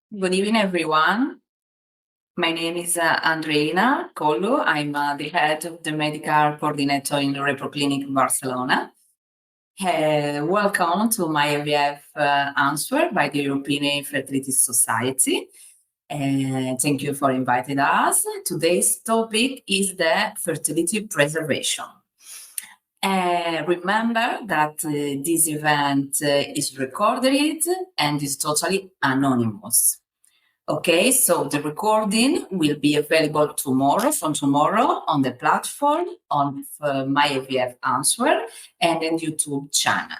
Good evening, everyone. My name is Andreina Collo. I'm the head of the medical coordinator in the Reproclinic in Barcelona. Welcome to my IVF answer by the European Fertility Society. Thank you for inviting us. Today's topic is the fertility preservation. Remember that this event is recorded and is totally anonymous. Okay, so the recording will be available from tomorrow on the platform on my IVF answer and in YouTube channel.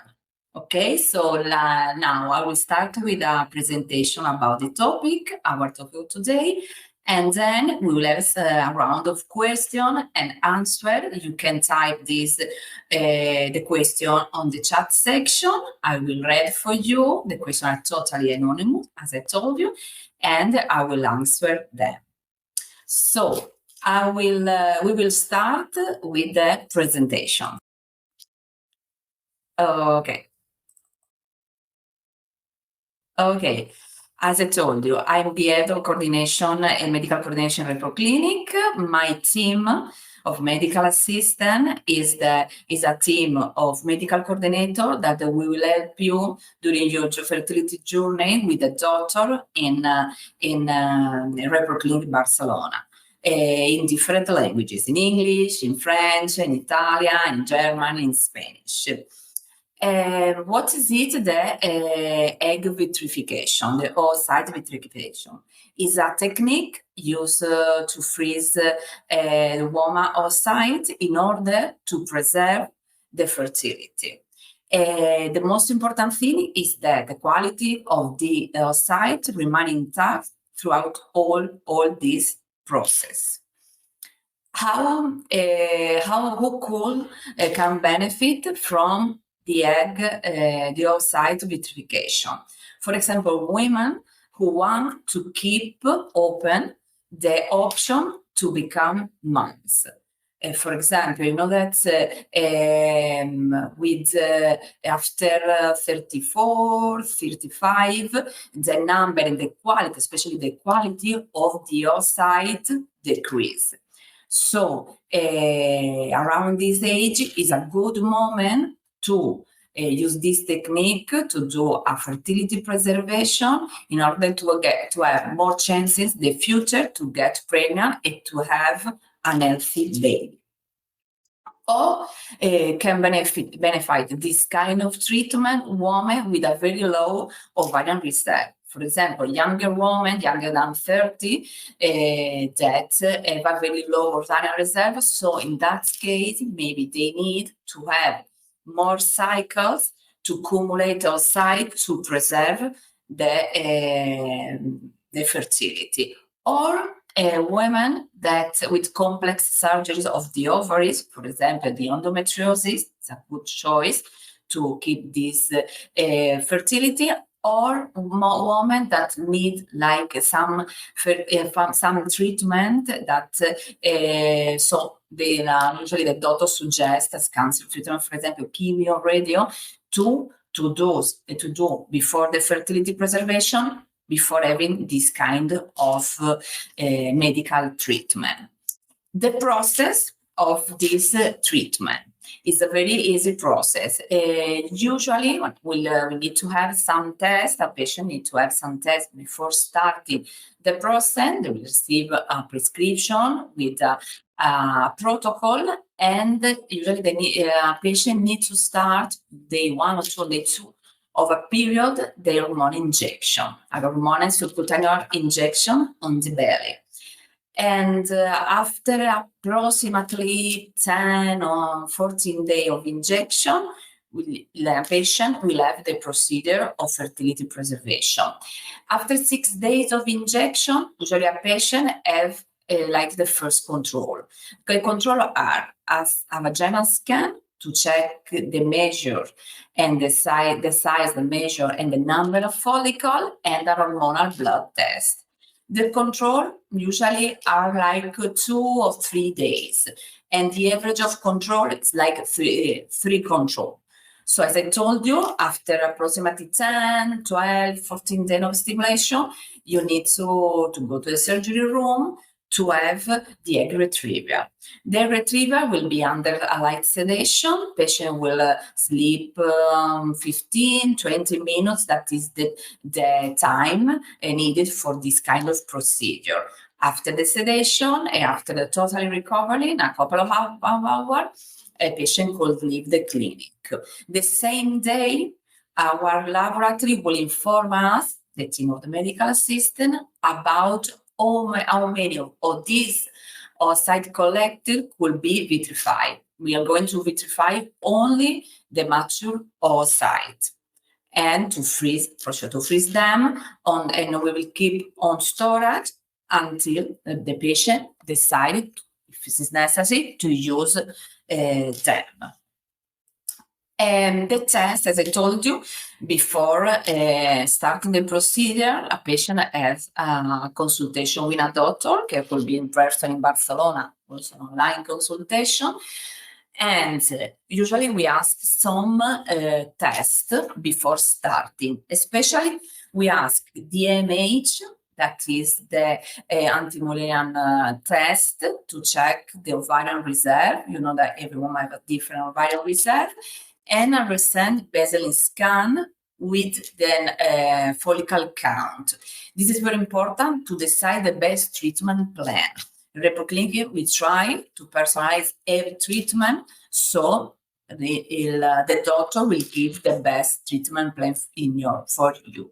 Okay, so now I will start with a presentation about the topic, our topic today, and then we will have a round of question and answer. You can type the question on the chat section. I will read for you. The questions are totally anonymous, as I told you, and I will answer them. So we will start with the presentation. Okay. As I told you, I'm the head of coordination and medical coordination at Reproclinic. My team of medical assistant is a team of medical coordinator that we will help you during your fertility journey with a doctor in Reproclinic Barcelona. In different languages, in English, in French, in Italian, in German, in Spanish. What is it? The egg vitrification, the oocyte vitrification, is a technique used to freeze the woman oocyte in order to preserve the fertility. The most important thing is that the quality of the oocyte remains intact throughout all this process. Who can benefit from the egg, the oocyte vitrification? For example, women who want to keep open the option to become moms. For example, you know that after 34, 35, the number and the quality, especially the quality of the oocyte decrease. So around this age is a good moment to use this technique to do a fertility preservation in order to have more chances in the future to get pregnant and to have an healthy baby. Or can benefit this kind of treatment women with a very low ovarian reserve. For example, younger women, younger than 30, that have a very low ovarian reserve. So in that case, maybe they need to have more cycles to accumulate oocyte to preserve the fertility. Or women that with complex surgeries of the ovaries, for example, the endometriosis, it's a good choice to keep this fertility. Or women that need like some treatment that so usually the doctor suggests as cancer treatment, for example, chemo, radio, to do before the fertility preservation, before having this kind of medical treatment. The process of this treatment is a very easy process. Usually, we need to have some tests. A patient needs to have some tests before starting the process. They will receive a prescription with a protocol, and usually a patient needs to start day 1 or 2 or day 2 of a period, the hormone injection, a hormone subcutaneous injection on the belly. And after approximately 10 or 14 days of injection, the patient will have the procedure of fertility preservation. After 6 days of injection, usually a patient have like the first control. The control are as a vaginal scan to check the measure and the size, the measure, and the number of follicle, and a hormonal blood test. The control usually are like 2 or 3 days, and the average of control is like three control. So as I told you, after approximately 10, 12, 14 days of stimulation, you need to go to the surgery room to have the egg retrieval. The egg retrieval will be under a light sedation. Patient will sleep 15, 20 minutes. That is the time needed for this kind of procedure. After the sedation and after the total recovery, in a couple of hours, a patient could leave the clinic. The same day, our laboratory will inform us, the team of the medical assistant, about how many of these oocyte collected could be vitrified. We are going to vitrify only the mature oocyte and to freeze, for sure, to freeze them and we will keep on storage until the patient decides, if this is necessary, to use them. And the test, as I told you before starting the procedure, a patient has a consultation with a doctor, that could be in person in Barcelona, also an online consultation. And usually we ask some tests before starting, especially we ask DMH, that is the anti-Mullerian test to check the ovarian reserve. You know that everyone might have a different ovarian reserve. And a recent basal scan with the follicle count. This is very important to decide the best treatment plan. Reproclinic, we try to personalize every treatment, so the doctor will give the best treatment plan for you.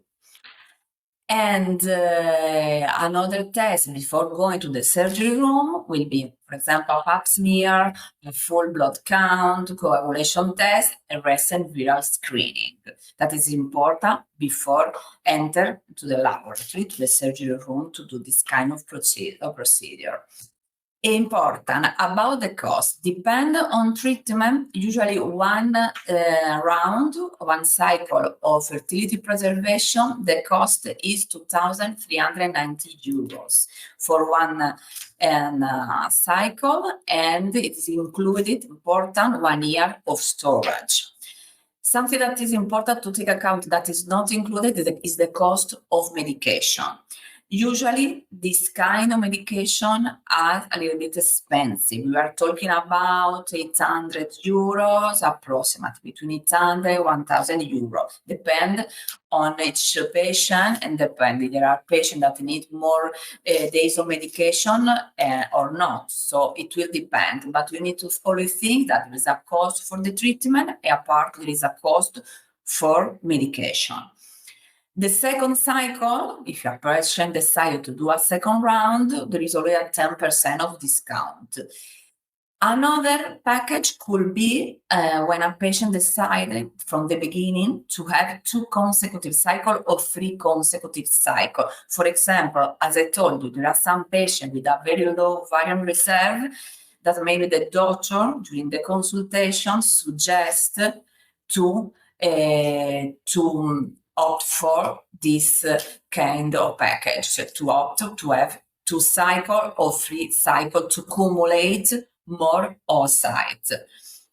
And another test before going to the surgery room will be, for example, pap smear, a full blood count, coagulation test, and recent viral screening. That is important before enter to the laboratory, to the surgery room to do this kind of procedure. Important about the cost, depend on treatment. Usually one round, one cycle of fertility preservation, the cost is 2,390 euros for one cycle, and it is included, important, 1 year of storage. Something that is important to take account that is not included is the cost of medication. Usually, this kind of medication are a little bit expensive. We are talking about 800 euros, approximately between 800 and 1,000 euros. Depend on each patient and depending. There are patients that need more days of medication or not. So it will depend. But you need to always think that there is a cost for the treatment and apart there is a cost for medication. The second cycle, if your patient decided to do a second round, there is already a 10% of discount. Another package could be when a patient decided from the beginning to have 2 consecutive cycles or 3 consecutive cycles. For example, as I told you, there are some patients with a very low ovarian reserve that maybe the doctor during the consultation suggests to opt for this kind of package, to opt to have 2 cycles or 3 cycles to accumulate more oocytes.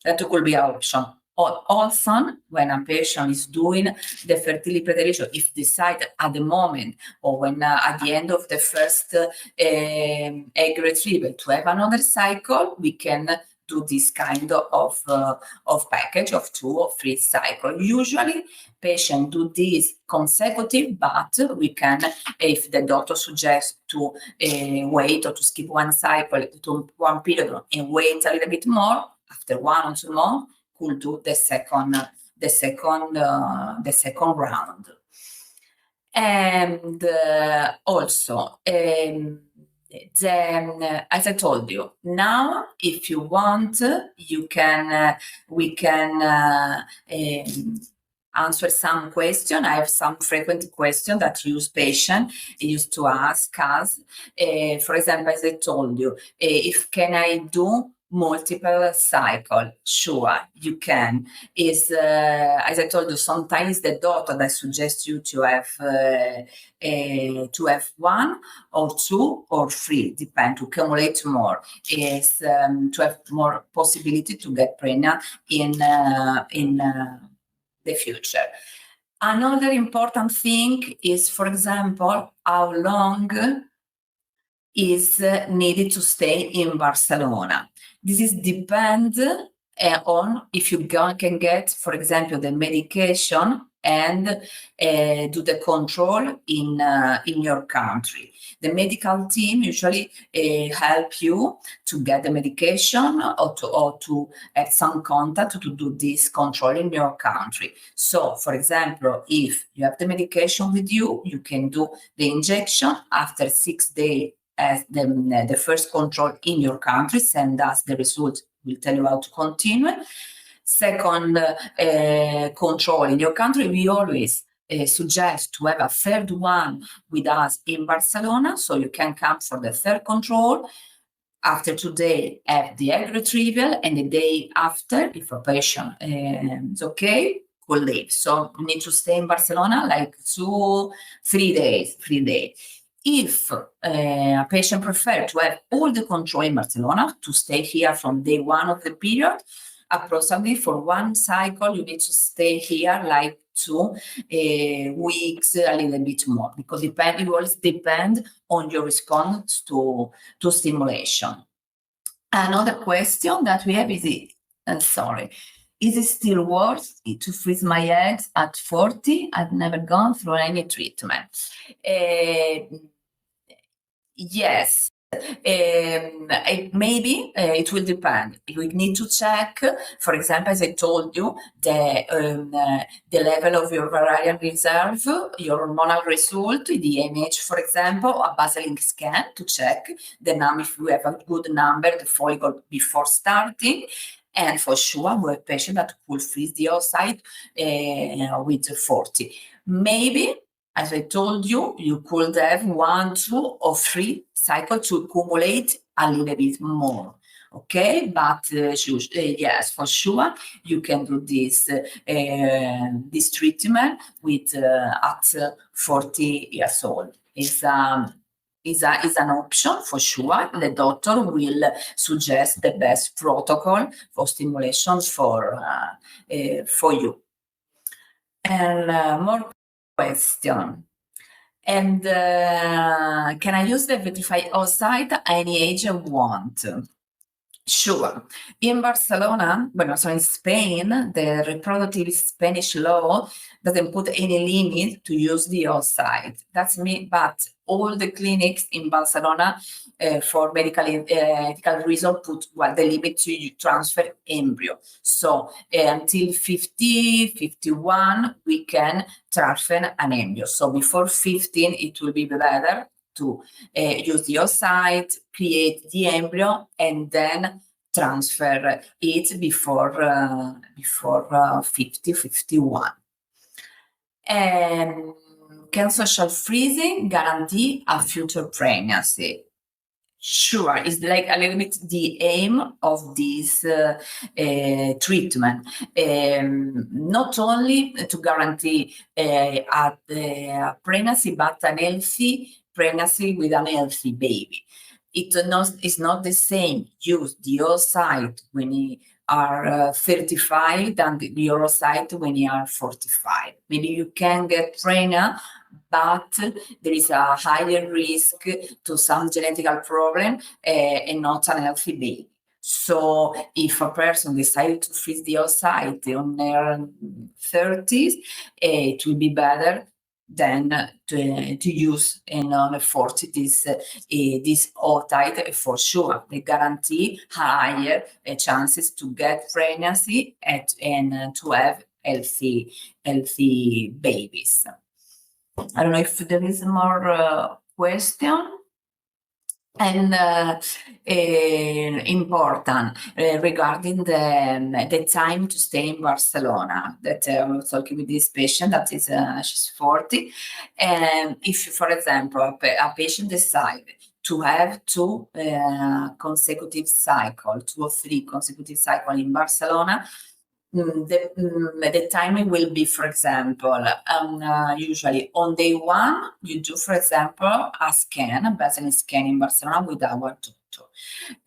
That could be an option. Also, when a patient is doing the fertility preservation, if decided at the moment or when at the end of the first egg retrieval to have another cycle, we can do this kind of package of 2 or 3 cycles. Usually, patients do this consecutive, but we can, if the doctor suggests to wait or to skip one cycle to one period and wait a little bit more, after 1 or 2 months, could do the second round. And also, then, as I told you, now if you want, you can we can answer some question. I have some frequent questions that patients used to ask us. For example, as I told you, if can I do multiple cycle? Sure, you can. Is as I told you, sometimes the doctor that suggests you to have 1 or 2 or 3, depend, to accumulate more, is to have more possibility to get pregnant in the future. Another important thing is, for example, how long is needed to stay in Barcelona. This is depend on if you can get, for example, the medication and do the control in your country. The medical team usually help you to get the medication or to have some contact to do this control in your country. So, for example, if you have the medication with you, you can do the injection after 6 days as the first control in your country, send us the results, we'll tell you how to continue. Second control in your country, we always suggest to have a third one with us in Barcelona, so you can come for the third control. After today, have the egg retrieval, and the day after, if a patient is okay, will leave. So you need to stay in Barcelona like 3 days. If a patient prefers to have all the control in Barcelona, to stay here from day one of the period, approximately for one cycle, you need to stay here like 2 weeks, a little bit more, because it always depends on your response to stimulation. Another question that we have is, is it still worth it to freeze my eggs at 40? I've never gone through any treatment. Yes. Maybe it will depend. We need to check, for example, as I told you, the level of your ovarian reserve, your hormonal result, the AMH, for example, a basal scan to check the number, if you have a good number, the follicle before starting. And for sure, we have patients that could freeze the oocyte with 40. Maybe, as I told you, you could have 1, 2, or 3 cycles to accumulate a little bit more. Okay, but yes, for sure, you can do this treatment with at 40 years old. Is an option for sure. The doctor will suggest the best protocol for stimulation for you. And more question. And can I use the vitrified oocyte at any age I want? Sure. In Barcelona, so in Spain, the reproductive Spanish law doesn't put any limit to use the oocyte. That's me, but all the clinics in Barcelona, for medical ethical reason, put the limit to transfer embryo. So until 50, 51, we can transfer an embryo. So before 15, it will be better to use the oocyte, create the embryo, and then transfer it before 50, 51. And can social freezing guarantee a future pregnancy? Sure, it's like a little bit the aim of this treatment. Not only to guarantee a pregnancy, but an healthy pregnancy with an healthy baby. It's not the same use the oocyte when you are 35 than the oocyte when you are 45. Maybe you can get pregnant, but there is a higher risk to some genetical problem and not an healthy baby. So if a person decided to freeze the oocyte on their 30s, it will be better than to use in on 40 this oocyte for sure. They guarantee higher chances to get pregnancy and to have healthy babies. I don't know if there is more question. And important regarding the time to stay in Barcelona, that I was talking with this patient that is she's 40, and if, for example, a patient decide to have 2 consecutive cycles, 2 or 3 consecutive cycles in Barcelona, the timing will be, for example, usually on day 1, you do, for example, a basal scan in Barcelona with our doctor.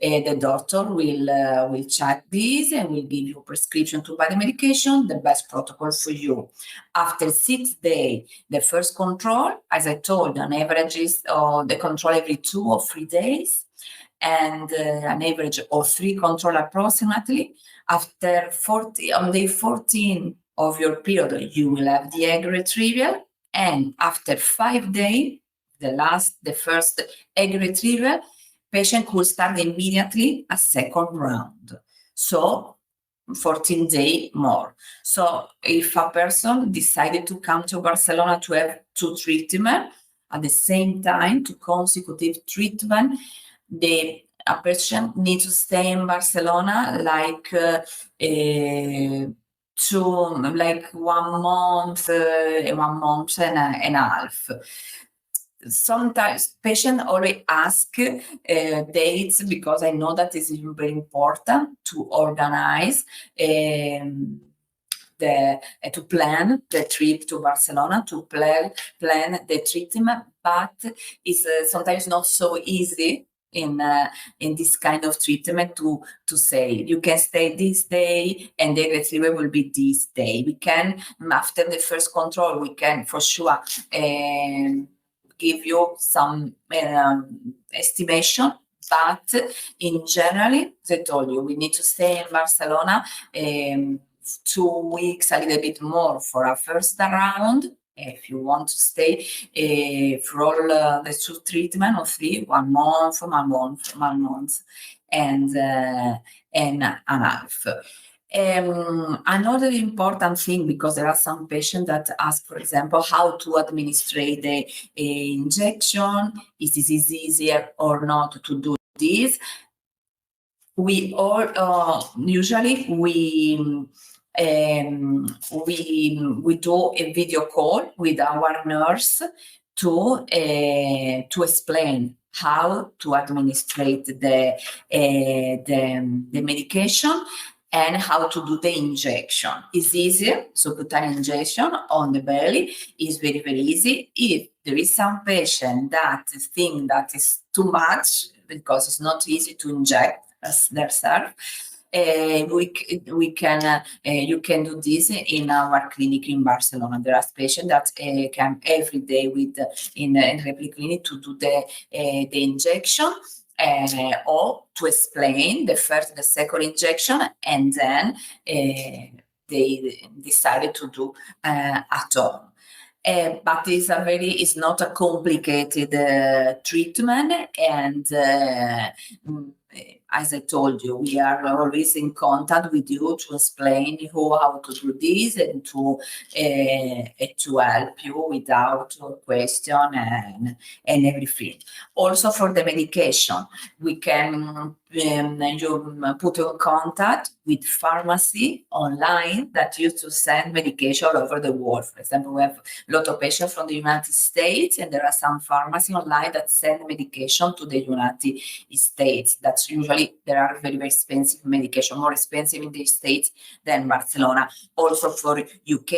The doctor will check this and will give you prescription to buy the medication, the best protocol for you. After 6 days, the first control, as I told, on average is the control every 2 or 3 days, and an average of 3 control approximately. After on day 14 of your period, you will have the egg retrieval, and after 5 days, the first egg retrieval, patient will start immediately a second round. So 14 days more. So if a person decided to come to Barcelona to have 2 treatments at the same time, 2 consecutive treatment, a person needs to stay in Barcelona like 1 month, 1 month and a half. Sometimes patients already ask dates, because I know that it's very important to organize to plan the trip to Barcelona, to plan the treatment, but it's sometimes not so easy in this kind of treatment to say you can stay this day and the retrieval will be this day. We can, after the first control, we can for sure give you some estimation, but in general, as I told you, we need to stay in Barcelona 2 weeks, a little bit more for a first round. If you want to stay for all the 2 treatment of 3, 1 month, 1 month, 1 month, and a half. Another important thing, because there are some patients that ask, for example, how to administer the injection. Is it easier or not to do this? We all usually we do a video call with our nurse to explain how to administer the medication and how to do the injection. It's easier, subcutaneous injection on the belly is very, very easy. If there is some patient that think that is too much, because it's not easy to inject themselves, you can do this in our clinic in Barcelona. There are patients that come every day in Reproclinic to do the injection, or to explain the first, the second injection, and then they decided to do at home. But it's not a complicated treatment, and as I told you, we are always in contact with you to explain how to do this and to help you without question and everything. Also for the medication, we can you put in contact with pharmacy online that used to send medication all over the world. For example, we have a lot of patients from the United States, and there are some pharmacy online that send medication to the United States. That's usually, there are very, very expensive medication, more expensive in the States than Barcelona. Also for UK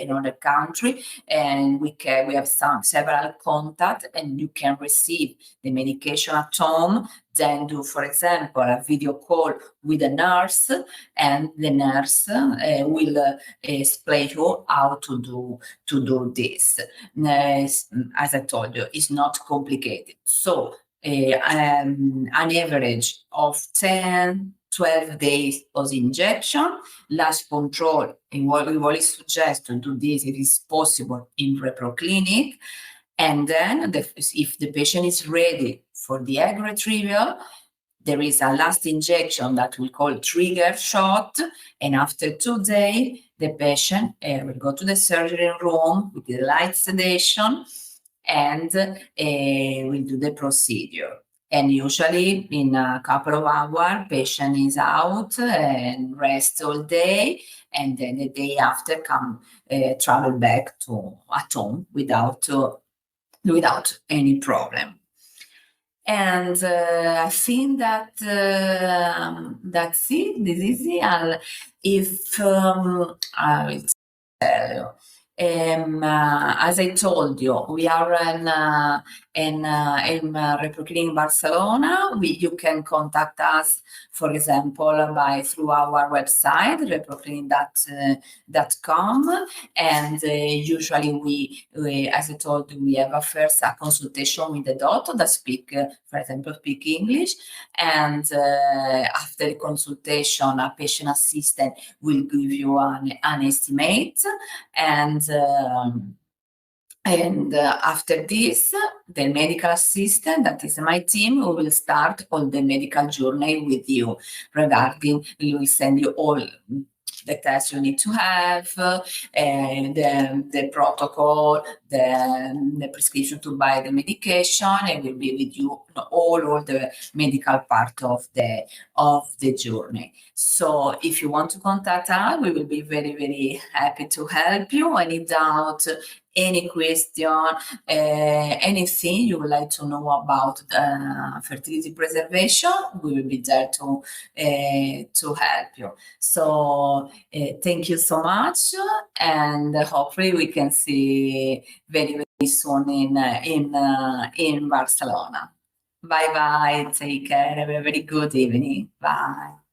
and other country, and we have several contacts, and you can receive the medication at home. Then do, for example, a video call with a nurse, and the nurse will explain you how to do this. As I told you, it's not complicated. So an average of 10-12 days of injection, last control, and we always suggest to do this if it's possible in Reproclinic. And then if the patient is ready for the egg retrieval, there is a last injection that we call trigger shot. And after 2 days, the patient will go to the surgery room with the light sedation and will do the procedure. And usually in a couple of hours, patient is out and rest all day. And then the day after travel back at home without any problem. And I think that that's it. This is it. I will tell you. As I told you, we are in Reproclinic Barcelona. You can contact us, for example, through our website, reproclinic.com, and usually we, as I told you, we have first a consultation with the doctor that speak English, and after the consultation, a patient assistant will give you an estimate, and after this, the medical assistant, that is my team, who will start all the medical journey with you regarding, we will send you all the tests you need to have, the protocol, the prescription to buy the medication, and will be with you all the medical part of the journey. So if you want to contact us, we will be very, very happy to help you. Any doubt, any question, anything you would like to know about fertility preservation, we will be there to help you. So thank you so much, and hopefully we can see very, very soon in Barcelona. Bye bye. Take care. Have a very good evening. Bye.